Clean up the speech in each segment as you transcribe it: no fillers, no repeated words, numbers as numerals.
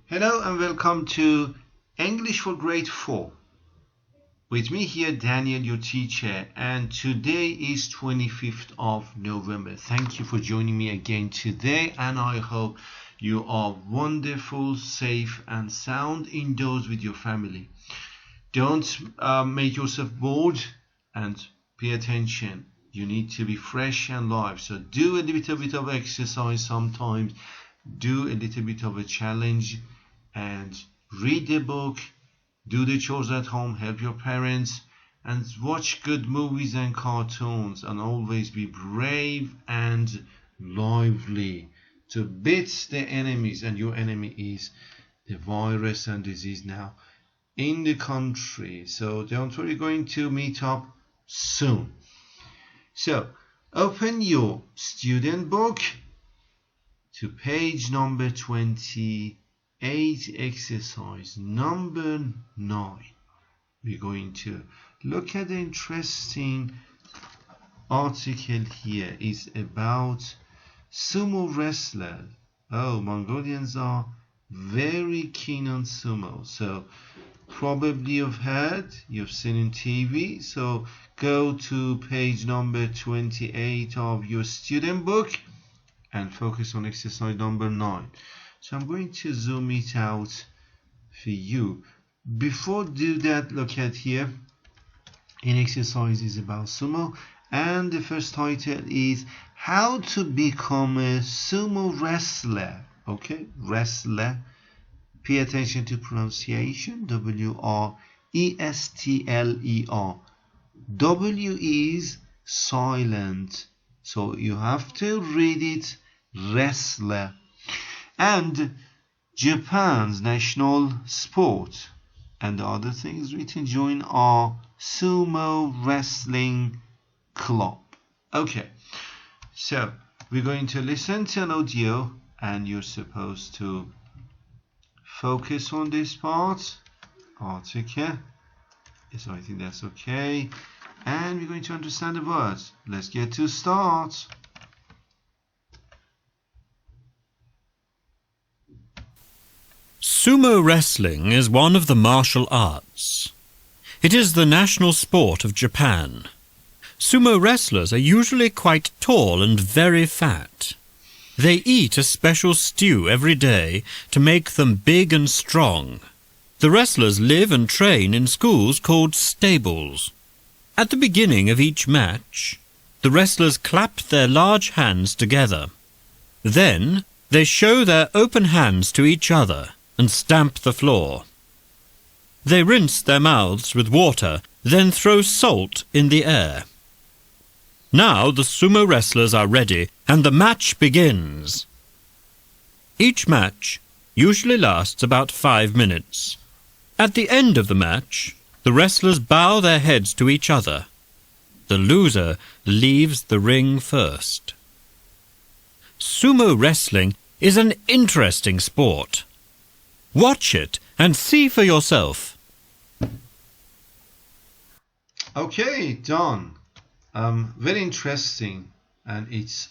Hello and welcome to English for Grade 4. With me here, Daniel, your teacher, and today is 25th of November. Thank you for joining me again today, and I hope you are wonderful, safe, and sound indoors with your family. Don't make yourself bored and pay attention. You need to be fresh and live. So do a little bit of exercise sometimes. Do a little bit of a challenge and read the book. Do the chores at home. Help your parents and watch good movies and cartoons. And always be brave and lively to beat the enemies. And your enemy is the virus and disease now in the country. So don't worry, going to meet up soon. So open your student book to page number 28, exercise number 9. We're going to look at the interesting article here. It's about sumo wrestlers. Oh, Mongolians are very keen on sumo. So probably you've seen in TV. So go to page number 28 of your student book and focus on exercise number 9. So I'm going to zoom it out for you. Before do that, look at here. An exercise is about sumo, and the first title is how to become a sumo wrestler. Okay, wrestler. Pay attention to pronunciation. W-R-E-S-T-L-E-R. W is silent, so you have to read it wrestler. And Japan's national sport. And the other things written, join our sumo wrestling club. Okay, so we're going to listen to an audio, and you're supposed to focus on this part. Article. So I think that's okay. And we're going to understand the words. Let's get to start. Sumo wrestling is one of the martial arts. It is the national sport of Japan. Sumo wrestlers are usually quite tall and very fat. They eat a special stew every day to make them big and strong. The wrestlers live and train in schools called stables. At the beginning of each match, the wrestlers clap their large hands together. Then they show their open hands to each other and stamp the floor. They rinse their mouths with water, then throw salt in the air. Now the sumo wrestlers are ready and the match begins. Each match usually lasts about 5 minutes. At the end of the match, the wrestlers bow their heads to each other. The loser leaves the ring first. Sumo wrestling is an interesting sport. Watch it and see for yourself. Okay, done. Very interesting, and it's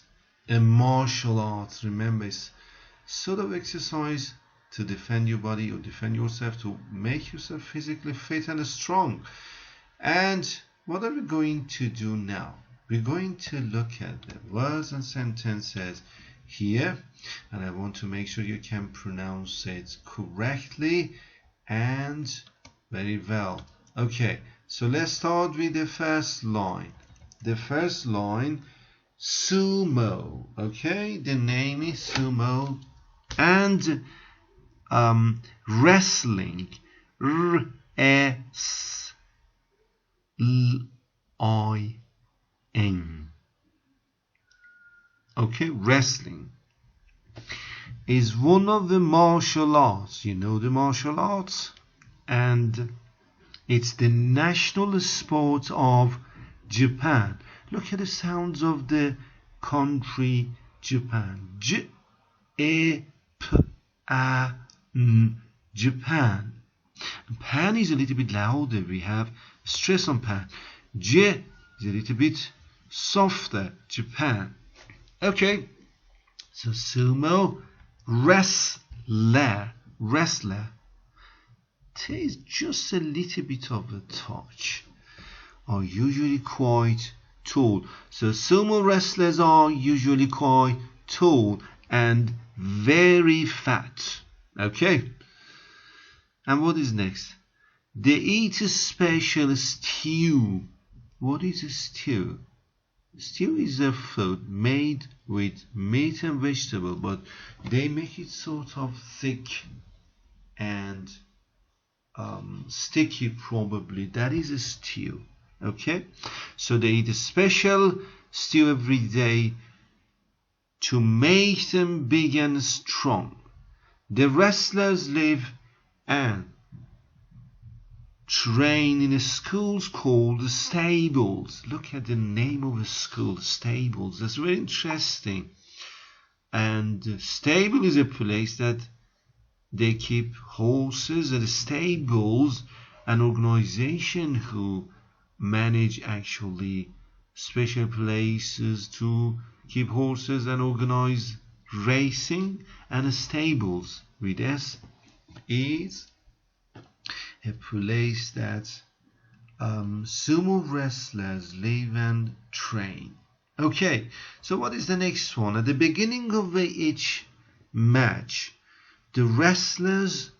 a martial art. Remember, it's sort of exercise to defend your body or defend yourself, to make yourself physically fit and strong. And what are we going to do now? We're going to look at the words and sentences here, and I want to make sure you can pronounce it correctly and very well. Okay, so let's start with the first line. The first line, sumo. Okay, the name is sumo. And wrestling, R-S-L-I-N. Okay, wrestling is one of the martial arts. You know the martial arts? And it's the national sport of Japan. Look at the sounds of the country Japan. J-A-P-A-N. Japan. Pan is a little bit louder. We have stress on pan. J is a little bit softer. Japan. Okay. So sumo wrestler. wrestler. There is just a little bit of a touch. Are usually quite tall. So sumo wrestlers are usually quite tall and very fat. Okay. And what is next? They eat a special stew. What is a stew? Stew is a food made with meat and vegetable, but they make it sort of thick and sticky probably. That is a stew. Okay, so they eat a special stew every day to make them big and strong. The wrestlers live and train in schools called stables. Look at the name of the school, stables. That's very interesting. And stable is a place that they keep horses. And the stables, an organization who manage actually special places to keep horses and organize racing. And stables with S is a place that sumo wrestlers live and train. Okay, so what is the next one? At the beginning of each match, the wrestlers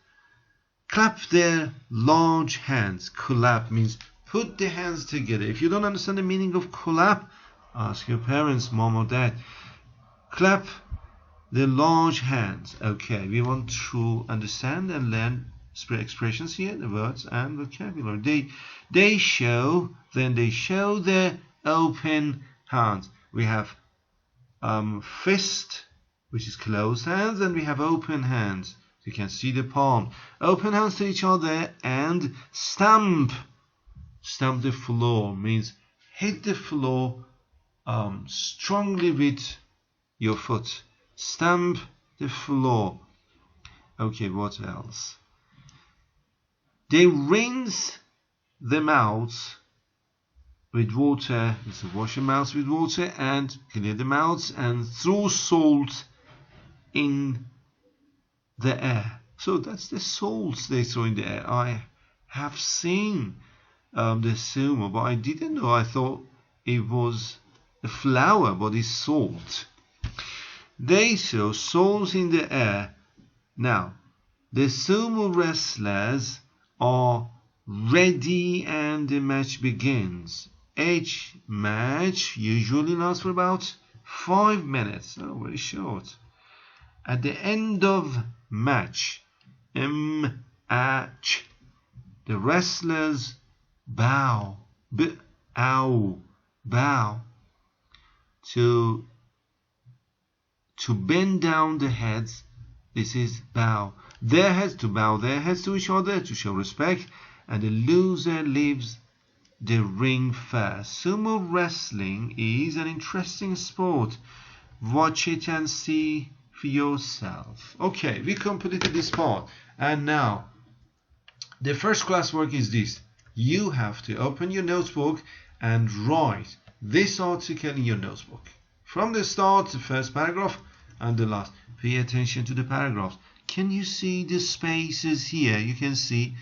clap their large hands. Clap means put the hands together. If you don't understand the meaning of clap, ask your parents, mom or dad. Clap the large hands. Okay, we want to understand and learn expressions here, the words and vocabulary. They show their open hands. We have fist, which is closed hands, and we have open hands. You can see the palm. Open hands to each other and stamp. Stamp the floor means hit the floor strongly with your foot. Stamp the floor. Okay, what else? They rinse the mouths with water. So wash your mouths with water and clear the mouths and throw salt in the air. So that's the salt they throw in the air. I have seen the sumo, but I didn't know. I thought it was a flour, but it's salt. They throw salt in the air. Now, the sumo wrestlers are ready and the match begins. Each match usually lasts for about 5 minutes. Oh, very short. At the end of match, match, the wrestlers bow to bend down the heads. This is bow. Their heads to bow their heads to each other to show respect, and the loser leaves the ring first. Sumo wrestling is an interesting sport. Watch it and see for yourself. Okay, we completed this part, and now the first classwork is this. You have to open your notebook and write this article in your notebook. From the start, the first paragraph and the last. Pay attention to the paragraphs. Can you see the spaces here? You can see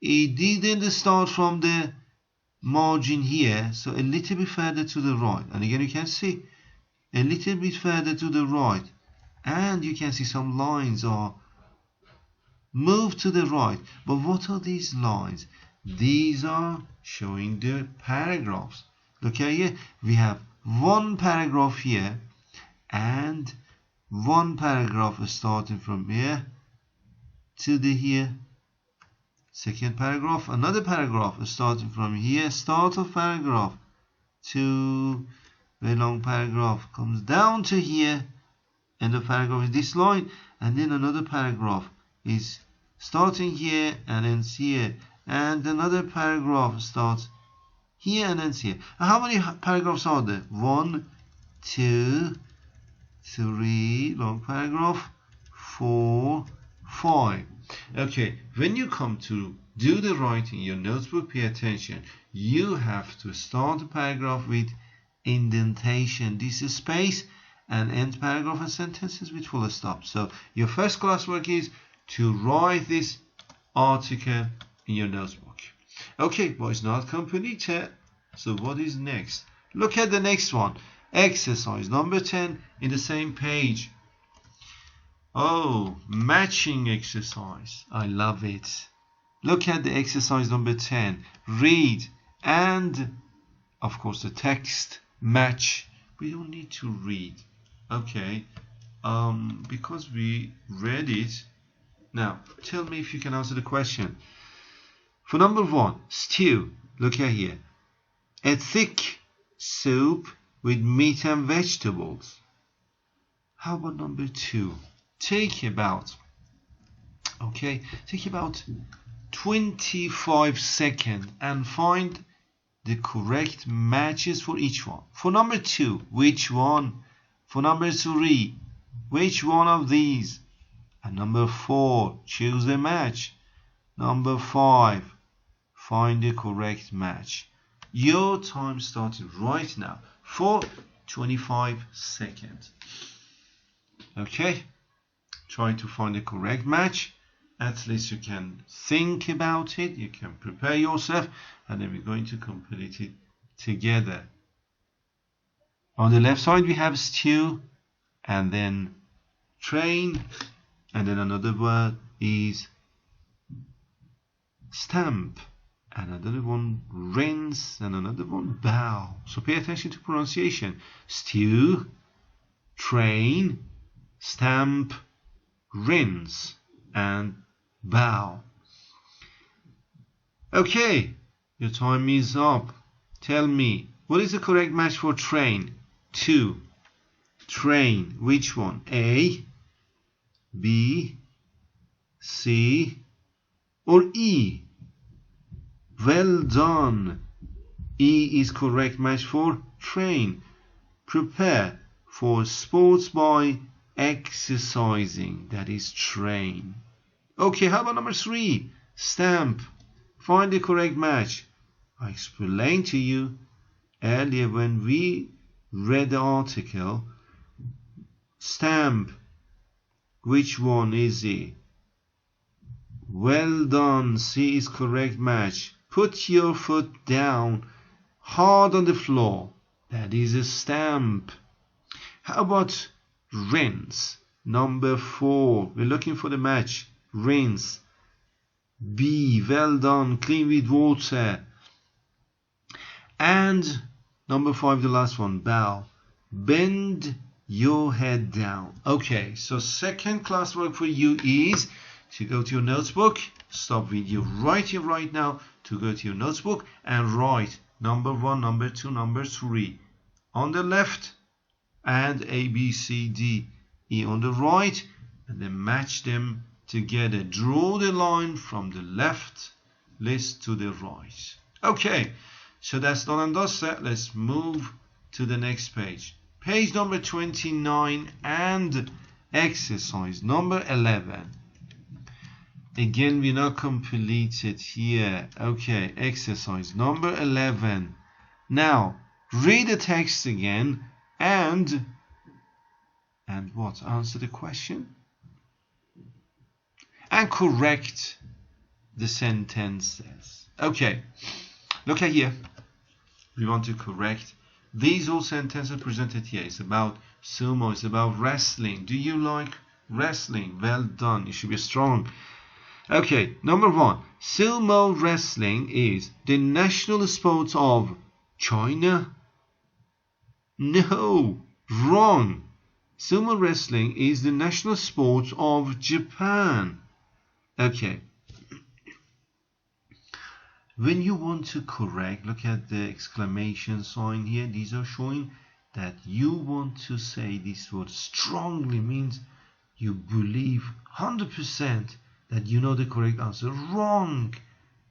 it didn't start from the margin here, so a little bit further to the right. And again, you can see a little bit further to the right. And you can see some lines are moved to the right. But what are these lines? These are showing the paragraphs. Look here, we have one paragraph here and one paragraph starting from here to the here. Second paragraph, another paragraph starting from here, start of paragraph to very long paragraph comes down to here, end of paragraph is this line, and then another paragraph is starting here and ends here, and another paragraph starts here and ends here. How many paragraphs are there? 1, 2, 3, long paragraph, 4, 5. Okay, when you come to do the writing in your notebook, pay attention. You have to start the paragraph with indentation. This is space, and end paragraph and sentences with full stop. So your first classwork is to write this article in your notebook. Okay, but it's not completed. So what is next? Look at the next one. Exercise number 10 in the same page. Oh, matching exercise. I love it. Look at the exercise number 10. Read and, of course, the text match. We don't need to read. Okay, because we read it. Now, tell me if you can answer the question. For number 1, stew. Look at here. A thick soup with meat and vegetables. How about number 2? Take about 25 seconds and find the correct matches for each one. For number 2, which one? For number 3, which one of these? And number 4, choose a match. Number 5, find the correct match. Your time started right now for 25 seconds. Okay, try to find the correct match. At least you can think about it, you can prepare yourself, and then we're going to complete it together. On the left side we have stew, and then train, and then another word is stamp, and another one rinse, and another one bow. So pay attention to pronunciation. Stew, train, stamp, rinse, and bow. Okay, your time is up. Tell me, what is the correct match for train? 2. Train, which one? A, B, C, or E? Well done. E is correct match for train. Prepare for sports by exercising. That is train. Okay, how about number 3? Stamp. Find the correct match. I explained to you earlier when we read the article. Stamp. Which one is it? Well done. C is correct match. Put your foot down hard on the floor. That is a stamp. How about rinse? Number 4. We're looking for the match. Rinse. B. Well done. Clean with water. And number 5, the last one. Bow. Bend your head down. Okay, so second class work for you is to go to your notebook. Stop video right here, right now, to go to your notebook and write number 1, number 2, number 3 on the left, and A, B, C, D, E on the right, and then match them together. Draw the line from the left list to the right. Okay, so that's done and dusted. Let's move to the next page. Page number 29 and exercise number 11. Again, we're not completed here. Okay, exercise number 11. Now, read the text again and what? Answer the question. And correct the sentences. Okay, look at here. We want to correct these all sentences presented here. It's about sumo, it's about wrestling. Do you like wrestling? Well done, you should be strong. Okay, number 1. Sumo wrestling is the national sport of China? No, wrong. Sumo wrestling is the national sport of Japan. Okay. When you want to correct, look at the exclamation sign here. These are showing that you want to say this word strongly, means you believe 100% that you know the correct answer. Wrong!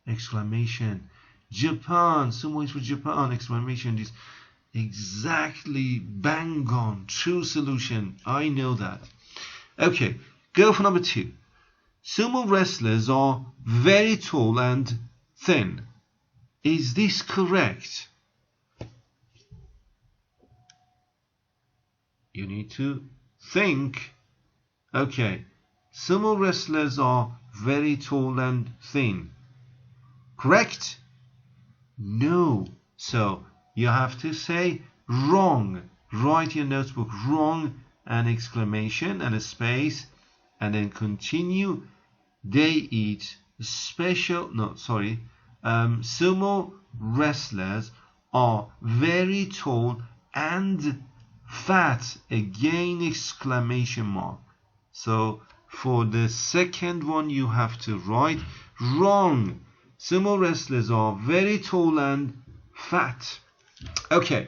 Exclamation. Japan. Sumo is for Japan. Exclamation is exactly bang on. True solution. I know that. Okay, go for number 2. Sumo wrestlers are very tall and thin. Is this correct? You need to think. Okay, Sumo wrestlers are very tall and thin. Correct? No. So you have to say wrong. Write your notebook wrong, an exclamation and a space, and then continue. They eat sumo wrestlers are very tall and fat. Again, exclamation mark. So for the second one, you have to write wrong. Sumo wrestlers are very tall and fat. Okay.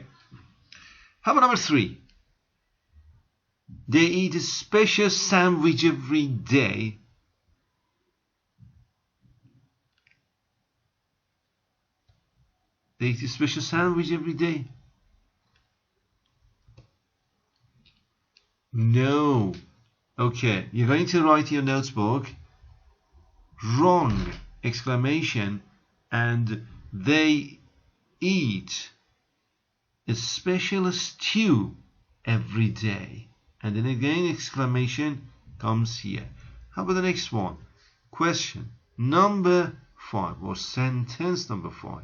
How about number 3? They eat a special sandwich every day. They eat a special sandwich every day. No. Okay, you're going to write your notebook wrong, exclamation, and they eat a special stew every day. And then again, exclamation comes here. How about the next one? Question number 5, or sentence number 5.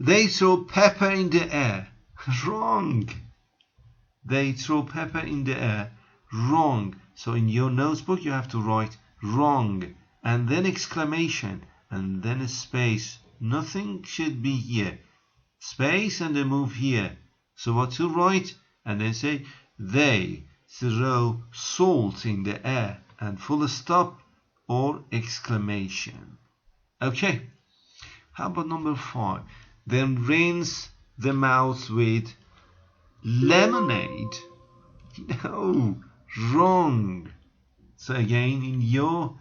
They throw pepper in the air. Wrong. They throw pepper in the air. Wrong. So in your notebook, you have to write wrong, and then exclamation, and then a space. Nothing should be here. Space, and then move here. So what to write? And then say, they throw salt in the air, and full stop or exclamation. Okay. How about number 5? Then rinse the mouth with lemonade. No, wrong. So again, in your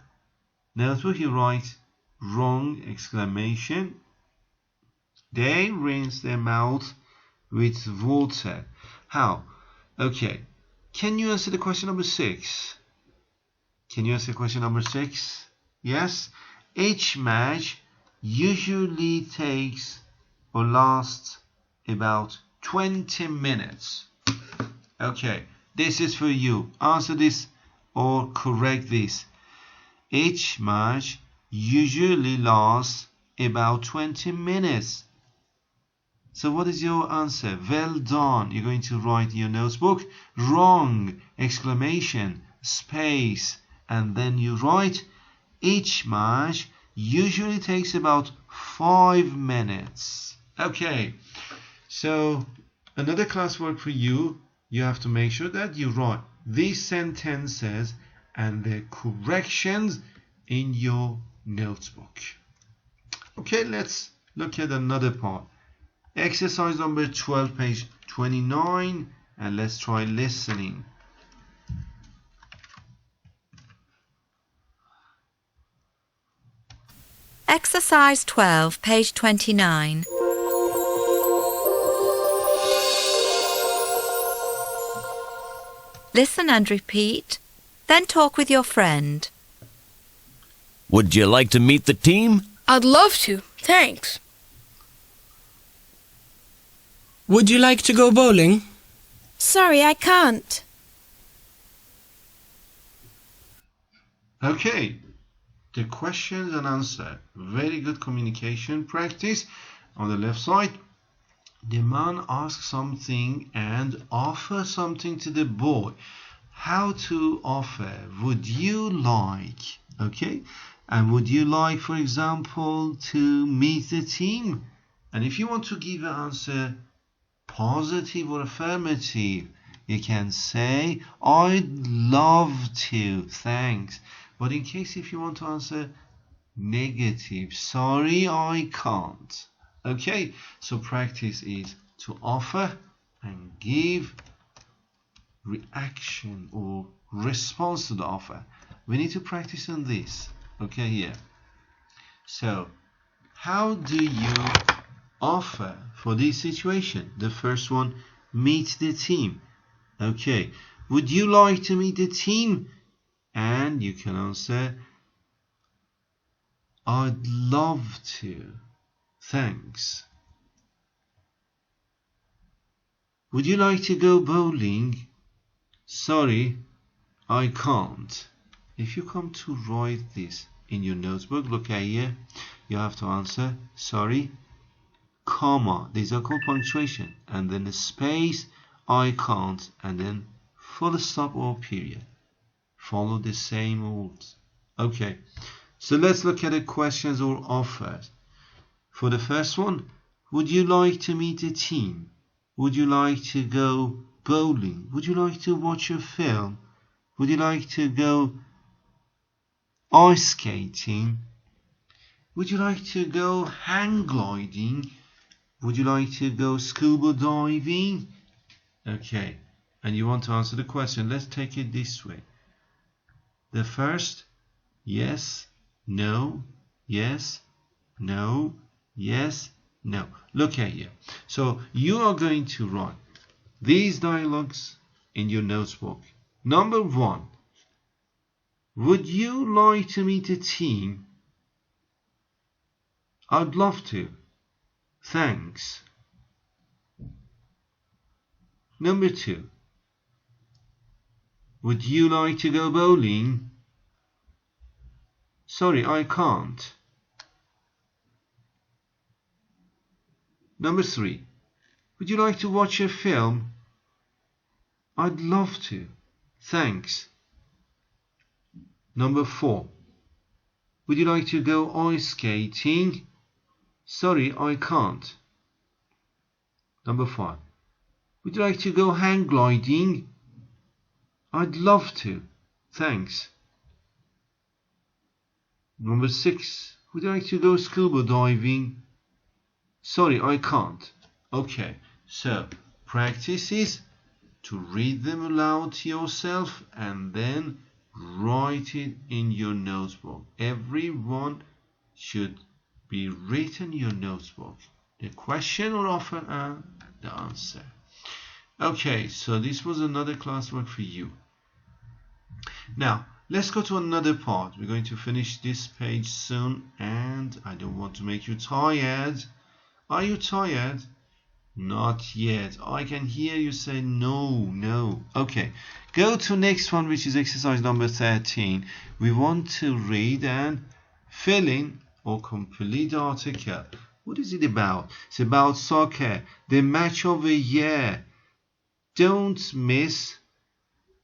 notebook, you write wrong, exclamation. They rinse their mouth with water. How? Okay. Can you answer the question number 6? Can you answer question number 6? Yes. Each match usually takes or lasts about 20 minutes. Okay. This is for you. Answer this or correct this. Each match usually lasts about 20 minutes. So what is your answer? Well done. You're going to write in your notebook wrong, exclamation, space, and then you write each match usually takes about 5 minutes. Okay, so another classwork for you. You have to make sure that you write these sentences and the corrections in your notebook. Okay, let's look at another part. Exercise number 12, page 29, and let's try listening. Exercise 12, page 29. Listen and repeat, then talk with your friend. Would you like to meet the team? I'd love to, thanks. Would you like to go bowling? Sorry, I can't. Okay, the questions and answer. Very good communication practice. On the left side, the man asks something and offers something to the boy. How to offer? Would you like? Okay, and would you like, for example, to meet the team? And if you want to give an answer positive or affirmative, you can say I'd love to, thanks. But in case if you want to answer negative, sorry, I can't. Okay, so practice is to offer and give reaction or response to the offer. We need to practice on this. Okay, here. So, how do you offer for this situation? The first one, meet the team. Okay, would you like to meet the team? And you can answer, I'd love to, thanks. Would you like to go bowling? Sorry, I can't. If you come to write this in your notebook, look at here, you have to answer sorry, comma, these are called punctuation, and then a space, I can't, and then full stop or period. Follow the same rules. Okay, so let's look at the questions or offers. For the first one, would you like to meet a team? Would you like to go bowling? Would you like to watch a film? Would you like to go ice skating? Would you like to go hang gliding? Would you like to go scuba diving? Okay, and you want to answer the question. Let's take it this way. The first, yes, no, yes, no, yes, no. Look at here. So you are going to write these dialogues in your notebook. Number 1. Would you like to meet a team? I'd love to. Thanks. Number 2. Would you like to go bowling? Sorry, I can't. Number 3. Would you like to watch a film? I'd love to. Thanks. Number 4. Would you like to go ice skating? Sorry, I can't. Number 5. Would you like to go hang gliding? I'd love to. Thanks. Number 6. Would you like to go scuba diving? Sorry, I can't. Okay, so practice is to read them aloud to yourself and then write it in your notebook. Every one should be written in your notebook. The question or offer and the answer. Okay, so this was another classwork for you. Now, let's go to another part. We're going to finish this page soon and I don't want to make you tired. Are you tired? Not yet. I can hear you say no. Okay, go to next one, which is exercise number 13. We want to read and fill in or complete the article. What is it about? It's about soccer, the match of the year. Don't miss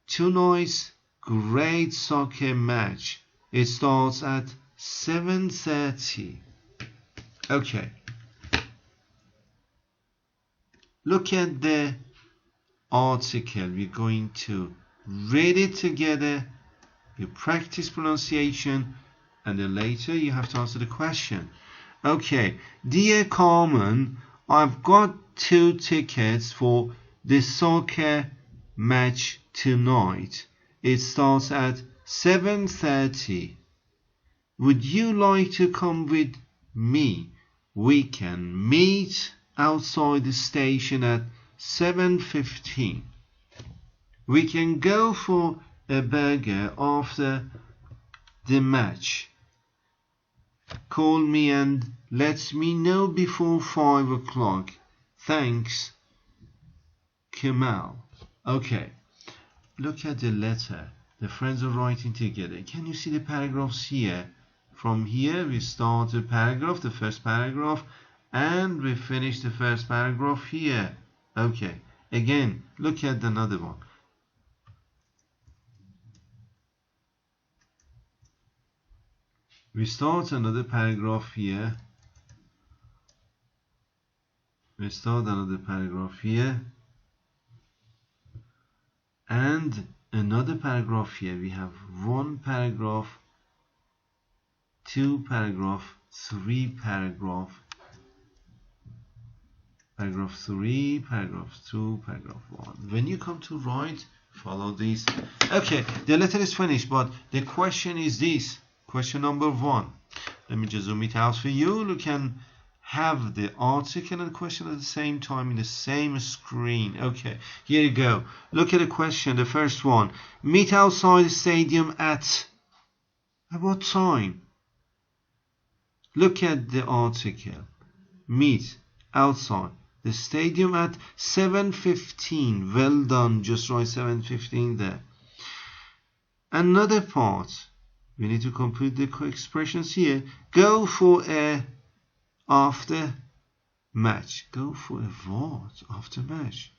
tonight's great soccer match. It starts at 7:30. Okay. Look at the article. We're going to read it together. You practice pronunciation and then later you have to answer the question. Okay. Dear Carmen, I've got 2 tickets for the soccer match tonight. It starts at 7:30. Would you like to come with me? We can meet outside the station at 7:15. We can go for a burger after the match. Call me and let me know before 5 o'clock. Thanks, Kemal. Okay, look at the letter. The friends are writing together. Can you see the paragraphs here? From here we start a paragraph, the first paragraph, and we finish the first paragraph here. Okay, again, look at another one. We start another paragraph here. We start another paragraph here. And another paragraph here. We have 1 paragraph, 2 paragraph, 3 paragraph. Paragraph 3, paragraph 2, paragraph 1. When you come to write, follow this. Okay, the letter is finished, but the question is this. Question number 1. Let me just zoom it out for you. You can have the article and the question at the same time in the same screen. Okay, here you go. Look at the question, the first one. Meet outside the stadium at what time? Look at the article. Meet outside the stadium at 7:15. Well done. Just write 7:15 there. Another part, we need to complete the expressions here. Go for a after match. Go for a what after match?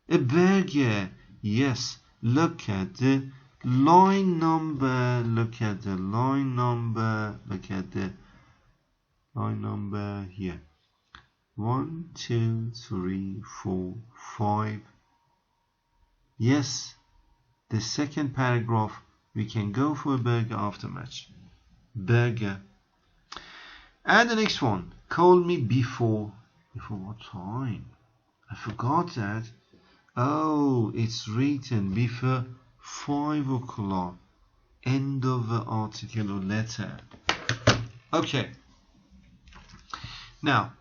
A burger. Yes. Look at the line number. Look at the line number. Look at the line number here. 1, 2, 3, 4, 5. Yes. The second paragraph, we can go for a burger after match. Burger. And the next one, call me before. Before what time? I forgot that. Oh, it's written before 5 o'clock. End of the article or letter. Okay. Now,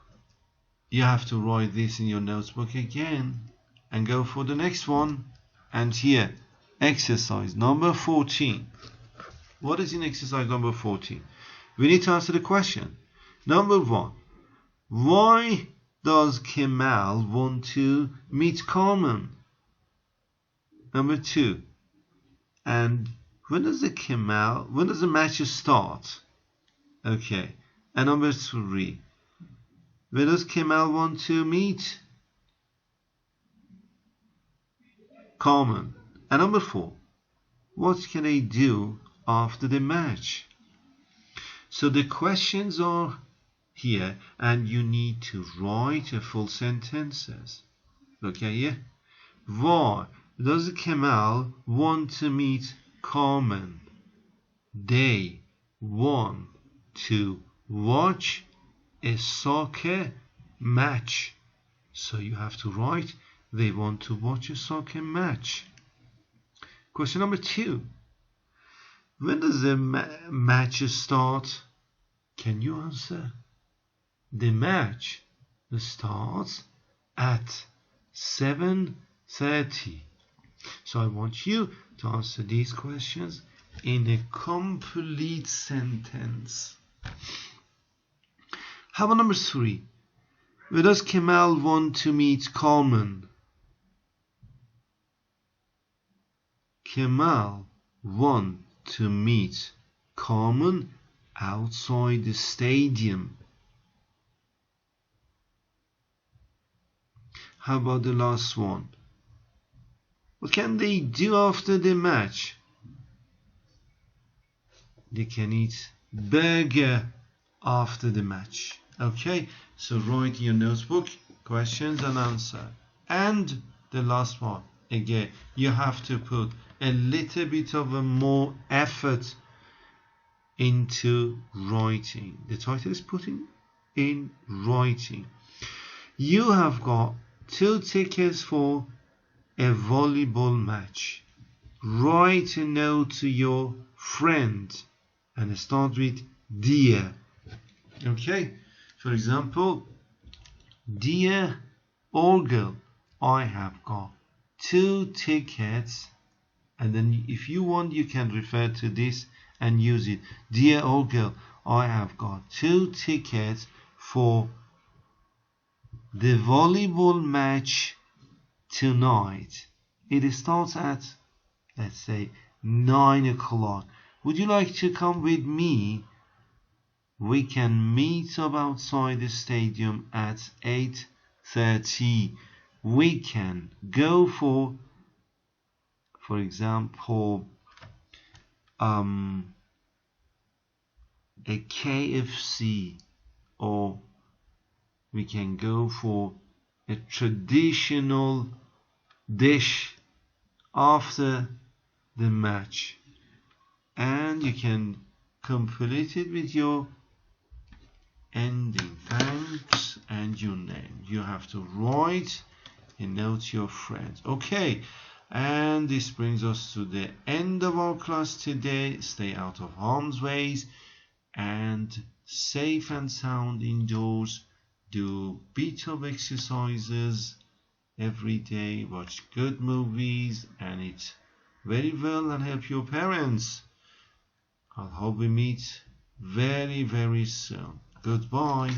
you have to write this in your notebook again and go for the next one. And here, exercise number 14. What is in exercise number 14? We need to answer the question. Number 1. Why does Kemal want to meet Carmen? Number 2. And when does the match start? Okay. And number 3. Where does Kemal want to meet Carmen? And number 4. What can they do after the match? So the questions are here, and you need to write a full sentences. Okay, yeah? Why does Kemal want to meet Carmen? They want to watch a soccer match. So you have to write, they want to watch a soccer match. Question number 2. When does the match start? Can you answer? The match starts at 7:30. So I want you to answer these questions in a complete sentence. How about number 3? Where does Kemal want to meet Carmen? Kemal want to meet Carmen outside the stadium. How about the last one? What can they do after the match? They can eat burger after the match. Okay, so write in your notebook questions and answer. And the last one, again, you have to put a little bit of a more effort into writing. The title is putting in writing. You have got 2 tickets for a volleyball match. Write a note to your friend and start with dear. Okay, for example, dear Olga, I have got 2 tickets, and then if you want you can refer to this and use it. Dear Olga, I have got 2 tickets for the volleyball match tonight. It starts at, let's say, 9 o'clock. Would you like to come with me? We can meet up outside the stadium at 8:30. We can go for example, a KFC, or we can go for a traditional dish after the match. And you can complete it with your ending. Thanks and your name. You have to write a note to your friends. Okay, and this brings us to the end of our class today. Stay out of harm's way and safe and sound indoors. Do bit of exercises every day. Watch good movies and eat very well and help your parents. I hope we meet very, very soon. Goodbye.